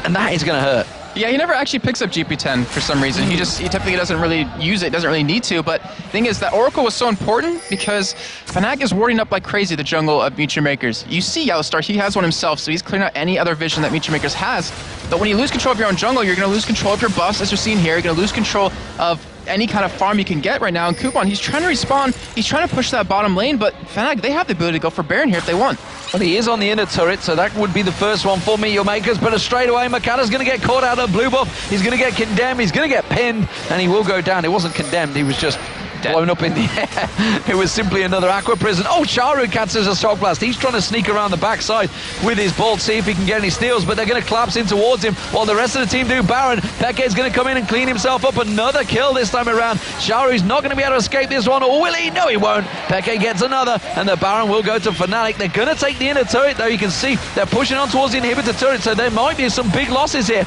S1: and that is going to hurt.
S2: Yeah, he never actually picks up GP10 for some reason. He typically doesn't really use it, doesn't really need to. But the thing is that Oracle was so important because Fnatic is warding up like crazy the jungle of Makers. You see Yellowstar, he has one himself, so he's clearing out any other vision that Makers has. But when you lose control of your own jungle, you're going to lose control of your buffs, as you're seeing here. You're going to lose control of any kind of farm you can get right now. And Kuban, he's trying to respawn, he's trying to push that bottom lane, but Fnatic, they have the ability to go for Baron here if they want.
S1: Well, he is on the inner turret, so that would be the first one for Makers, but straight away, Makata's going to get caught out of blue buff. He's going to get condemned, he's going to get pinned, and he will go down. He wasn't condemned, he was just blown up in the air. It was simply another Aqua Prison. Oh, Sharu catches a shock blast. He's trying to sneak around the backside with his bolt, see if he can get any steals, but they're going to collapse in towards him while the rest of the team do. Baron, Peke's going to come in and clean himself up. Another kill this time around. Sharu's not going to be able to escape this one, or will he? No, he won't. Peke gets another, and the Baron will go to Fnatic. They're going to take the inner turret, though. You can see they're pushing on towards the inhibitor turret, so there might be some big losses here.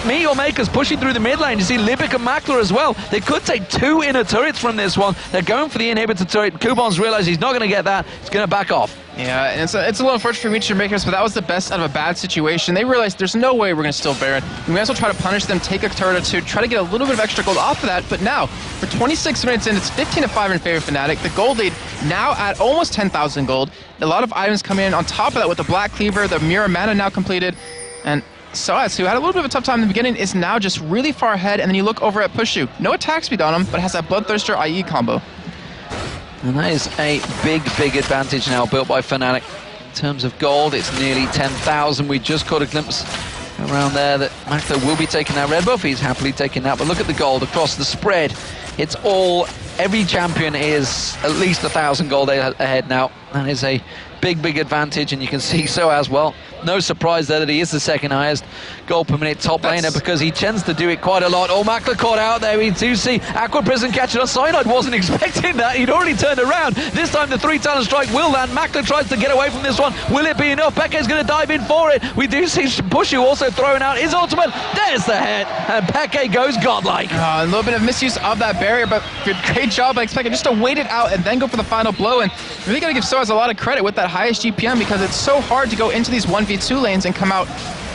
S1: Makers pushing through the mid lane. You see Libic and Makler as well. They could take 2 inner turrets from this one. They're going for the inhibitor turret. Kuban's realized he's not going to get that. He's going to back off.
S2: Yeah, and it's a little unfortunate for Makers, but that was the best out of a bad situation. They realized there's no way we're going to steal Baron. We might as well try to punish them, take a turret or two, try to get a little bit of extra gold off of that. But now, for 26 minutes in, it's 15-5 in favor of Fnatic. The gold lead now at almost 10,000 gold. A lot of items coming in on top of that with the Black Cleaver, the Mirror Mana now completed, and Soaz, who had a little bit of a tough time in the beginning, is now just really far ahead. And then you look over at Pushu. No attack speed on him, but has that Bloodthirster IE combo.
S1: And that is a big advantage now built by Fnatic. In terms of gold, it's nearly 10,000. We just caught a glimpse around there that Makler will be taking that red buff. He's happily taking that. But look at the gold across the spread. It's all, every champion is at least 1,000 gold ahead now. That is a big advantage, and you can see so as well. No surprise there that he is the second highest goal per minute top laner, because he tends to do it quite a lot. Oh, Mackler caught out there. We do see Aqua Prison catching us. Cyanide wasn't expecting that. He'd already turned around. This time the 3-talent strike will land. Mackler tries to get away from this one. Will it be enough? Peke's going to dive in for it. We do see Pushu also throwing out his ultimate. There's the head, and Peke goes godlike.
S2: A little bit of misuse of that barrier, but great job by Expected just to wait it out and then go for the final blow. And really got to give Soaz a lot of credit with that highest GPM, because it's so hard to go into these 1v2 lanes and come out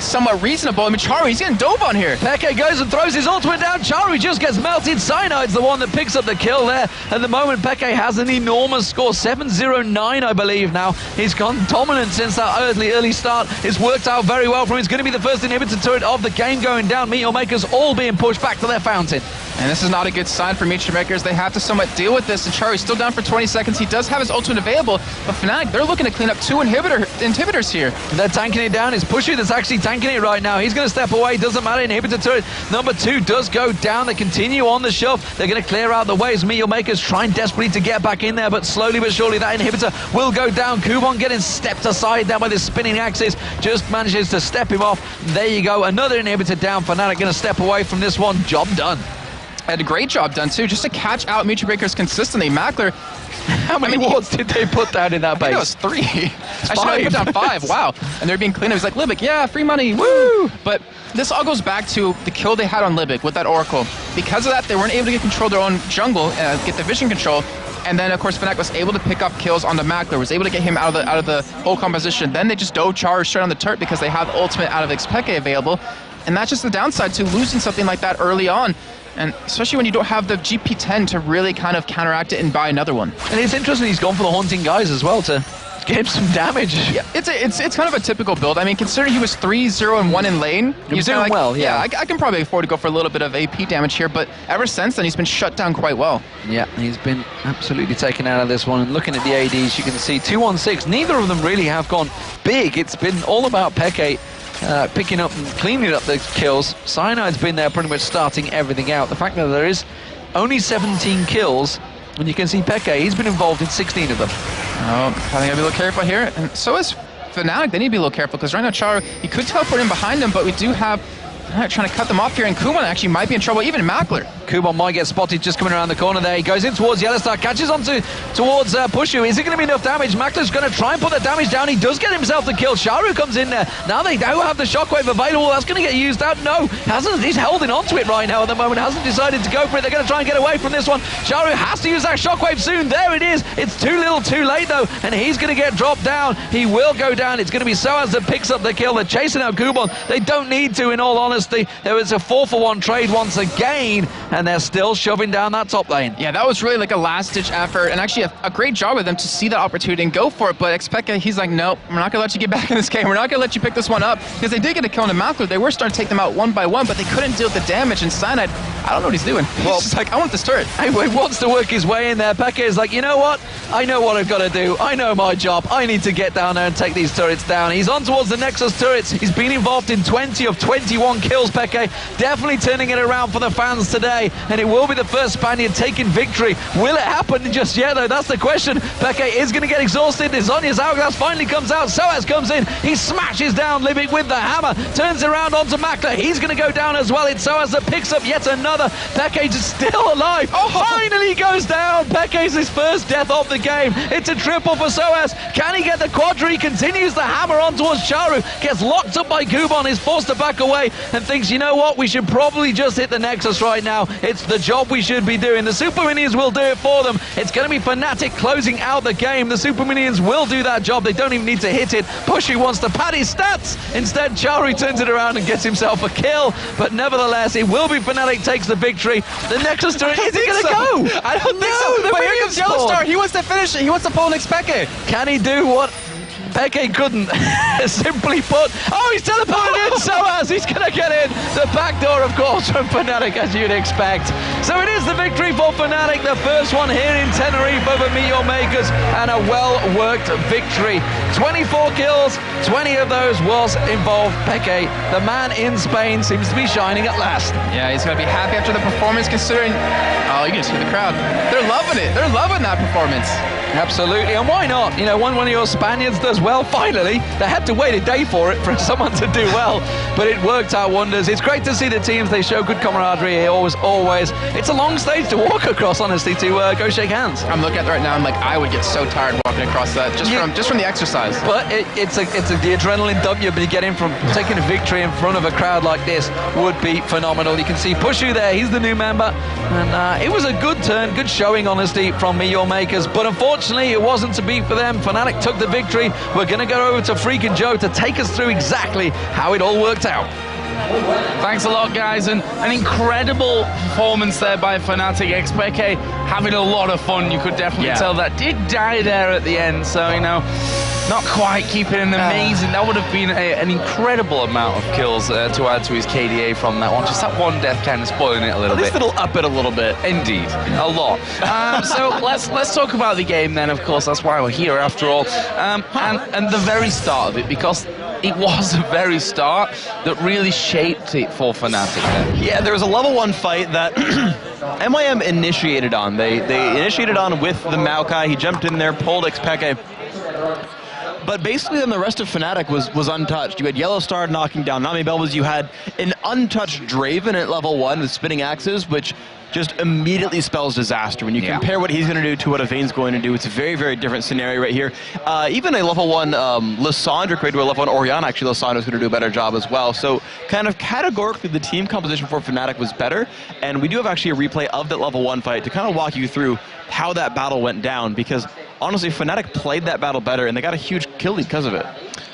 S2: somewhat reasonable. I mean, Charu, he's getting dove on here.
S1: Peke goes and throws his ultimate down. Charu just gets melted. Cyanide's the one that picks up the kill there. At the moment, Peke has an enormous score, 7-0-9, I believe now. He's gone dominant since that early start. It's worked out very well for him. It's going to be the first inhibitor turret of the game going down. Meteor Makers all being pushed back to their fountain.
S2: And this is not a good sign for Meteor Makers. They have to somewhat deal with this. And Charu's still down for 20 seconds. He does have his ultimate available, but Fnatic, they're looking to clean up 2 inhibitors here.
S1: They're tanking it down. It's Pushy that's actually tanking it right now. He's going to step away. Doesn't matter. Inhibitor turret number 2 does go down. They continue on the shove. They're going to clear out the way as Meteor Makers trying desperately to get back in there, but slowly but surely that inhibitor will go down. Kubon getting stepped aside down by this spinning axis. Just manages to step him off. There you go. Another inhibitor down. Fnatic going to step away from this one. Job done.
S2: Had a great job done too, just to catch out Meteor Makers consistently. Mackler,
S1: how many wards did they put down in that base?
S2: I think it was 3. Actually, I put down 5. Wow. And they're being cleaned up. He's like, Libic, yeah, free money, woo! But this all goes back to the kill they had on Libic with that Oracle. Because of that, they weren't able to get control of their own jungle, get the vision control. And then, of course, Fnatic was able to pick up kills on the Mackler, was able to get him out of the whole composition. Then they just dove Charu straight on the turret because they have the ultimate out of Xpeke available. And that's just the downside to losing something like that early on. And especially when you don't have the GP10 to really kind of counteract it and buy another one.
S1: And it's interesting he's gone for the Haunting Guys as well to get him some damage.
S2: Yeah, it's kind of a typical build. I mean, considering he was 3-0-1 in lane,
S1: he's doing like, well, yeah.
S2: I can probably afford to go for a little bit of AP damage here, but ever since then, he's been shut down quite well.
S1: Yeah, he's been absolutely taken out of this one. And looking at the ADs, you can see 2-1-6. Neither of them really have gone big. It's been all about Peke picking up and cleaning up the kills. Cyanide's been there pretty much starting everything out. The fact that there is only 17 kills, and you can see Peke, he's been involved in 16 of them.
S2: Oh, I think I'll be a little careful here. And so is Fnatic. They need to be a little careful, because right now Charu, he could teleport in behind him, but we do have trying to cut them off here, and Kuban actually might be in trouble, even Mackler.
S1: Kuban might get spotted just coming around the corner there. He goes in towards Yellowstar, catches on towards Pushu. Is it going to be enough damage? Mackler's going to try and put the damage down. He does get himself the kill. Charu comes in there. Now they do have the shockwave available. That's going to get used out. No, hasn't. He's holding onto it right now at the moment. Hasn't decided to go for it. They're going to try and get away from this one. Charu has to use that shockwave soon. There it is. It's too little too late though, and he's going to get dropped down. He will go down. It's going to be Soaz that picks up the kill. They're chasing out Kuban. They don't need to, in all honesty. There was a 4-for-1 trade once again, and they're still shoving down that top lane.
S2: Yeah, that was really like a last-ditch effort, and actually a great job of them to see that opportunity and go for it, but Xpeke, he's like, nope, we're not going to let you get back in this game. We're not going to let you pick this one up, because they did get a kill on the Mackler. They were starting to take them out one by one, but they couldn't deal with the damage, and Cyanide, I don't know what he's doing. Well, he's just like, I want this turret.
S1: He wants to work his way in there. Peke is like, you know what? I know what I've got to do. I know my job. I need to get down there and take these turrets down. He's on towards the Nexus turrets. He's been involved in 20 of 21 kills, Peke. Definitely turning it around for the fans today, and it will be the first Spaniard taking victory. Will it happen just yet, though? That's the question. Peke is going to get exhausted. Zhonya's hourglass finally comes out. Soaz comes in. He smashes down Libic with the hammer. Turns around onto Mackler. He's going to go down as well. It's Soaz that picks up yet another. Peke's still alive. Oh, finally goes down. Peke's his first death of the game. It's a triple for Soaz. Can he get the quadra? He continues the hammer on towards Charu. Gets locked up by Kuban. Is forced to back away and thinks, you know what? We should probably just hit the Nexus right now. It's the job we should be doing. The Super Minions will do it for them. It's going to be Fnatic closing out the game. The Super Minions will do that job. They don't even need to hit it. Pushy wants to pad his stats. Instead, Charu turns it around and gets himself a kill. But nevertheless, it will be Fnatic takes the victory. The Nexus turret, is it going to go?
S2: I don't think so. But here comes Yellowstar. He wants to finish it. He wants to pull an Xpeke.
S1: Can he do what Peke couldn't? Simply put. Oh, he's teleported in. Soaz, he's going to get in. The back door, of course, from Fnatic, as you'd expect. So it is the victory for Fnatic, the first one here in Tenerife over Meteor Makers, and a well-worked victory. 24 kills, 20 of those was involved Peke. The man in Spain seems to be shining at last.
S2: Yeah, he's going to be happy after the performance, considering... Oh, you can see the crowd. They're loving it. They're loving that performance.
S1: Absolutely, and why not? You know, when one of your Spaniards does well, finally. They had to wait a day for it, for someone to do well, but it worked out wonders. It's great to see the teams, they show good camaraderie here, always. It's a long stage to walk across, honestly, to go shake hands.
S2: I'm looking at it right now, I'm like, I would get so tired walking across that, just from the exercise.
S1: But it's the adrenaline dump you'll be getting from taking a victory in front of a crowd like this would be phenomenal. You can see Pushu there, he's the new member, and it was a good turn, good showing, honestly, from Me Your Makers, but unfortunately it wasn't to be for them. Fnatic took the victory. We're going to go over to Freak and Joe to take us through exactly how it all worked out.
S3: Thanks a lot, guys, and an incredible performance there by Fnatic. XPK having a lot of fun, you could definitely tell that. Did die there at the end, so, you know, not quite keeping an amazing, that would have been an incredible amount of kills to add to his KDA from that one. Just that one death kind of spoiling it a little bit.
S4: At least it'll up it a little bit.
S3: Indeed, a lot. So let's talk about the game then, of course, that's why we're here after all. And the very start of it, because it was the very start that really shaped it for Fnatic then.
S4: Yeah, there was a level 1 fight that MYM initiated on. They initiated on with the Maokai. He jumped in there, pulled XPK. But basically then the rest of Fnatic was untouched. You had Yellow Star knocking down Nami Belvas. You had an untouched Draven at level 1 with spinning axes, which just immediately spells disaster. When you compare what he's going to do to what Avane's going to do, it's a very, very different scenario right here. Even a level 1 Lissandra compared to a level 1 Orianna, actually Lissandra's going to do a better job as well. So kind of categorically the team composition for Fnatic was better, and we do have actually a replay of that level 1 fight to kind of walk you through how that battle went down, because honestly Fnatic played that battle better and they got a huge kill lead because of it.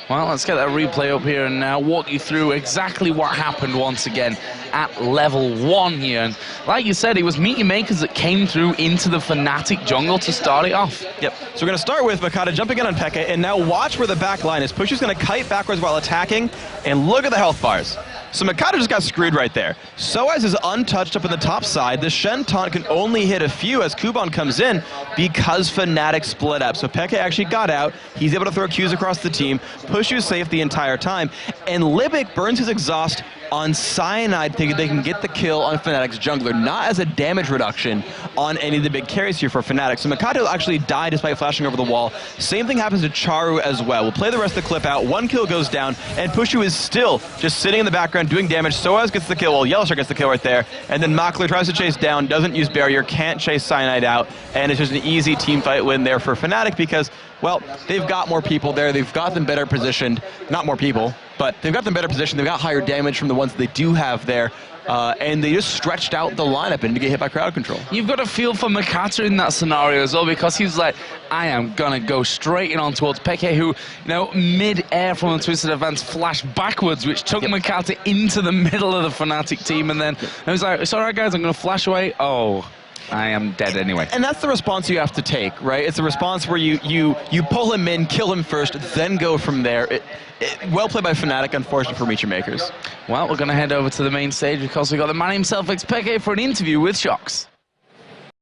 S3: Well, let's get that replay up here and walk you through exactly what happened once again at level 1 here. And like you said, it was Meet Your Makers that came through into the Fnatic jungle to start it off.
S4: Yep. So we're going to start with Makata jumping in on Pekka, and now watch where the back line is. Pushu's going to kite backwards while attacking, and look at the health bars. So Makata just got screwed right there. Soaz is untouched up in the top side. The Shen taunt can only hit a few as Kuban comes in because Fnatic split up. So Pekka actually got out. He's able to throw Qs across the team. Pushu's safe the entire time. And Libic burns his exhaust on Cyanide, thinking they can get the kill on Fnatic's jungler, not as a damage reduction on any of the big carries here for Fnatic. So Mikado actually died despite flashing over the wall. Same thing happens to Charu as well. We'll play the rest of the clip out. 1 kill goes down, and Pushu is still just sitting in the background doing damage. Soaz gets the kill, well, Yellowstar gets the kill right there, and then Makler tries to chase down, doesn't use barrier, can't chase Cyanide out, and it's just an easy team fight win there for Fnatic because, well, they've got more people there, they've got them better positioned, not more people, but they've got them better positioned, they've got higher damage from the ones they do have there, and they just stretched out the lineup and to get hit by crowd control.
S3: You've got a feel for Makata in that scenario as well, because he's like, I am gonna go straight in on towards Peke, who, you know, mid-air from a twisted advance flashed backwards, which took Makata into the middle of the Fnatic team, and then he was like, it's alright guys, I'm gonna flash away. Oh, I am dead anyway.
S4: And that's the response you have to take, right? It's a response where you pull him in, kill him first, then go from there. Well played by Fnatic, unfortunate for Meet Your Makers.
S3: Well, we're going to head over to the main stage because we've got the man himself, XPK, for an interview with Shox.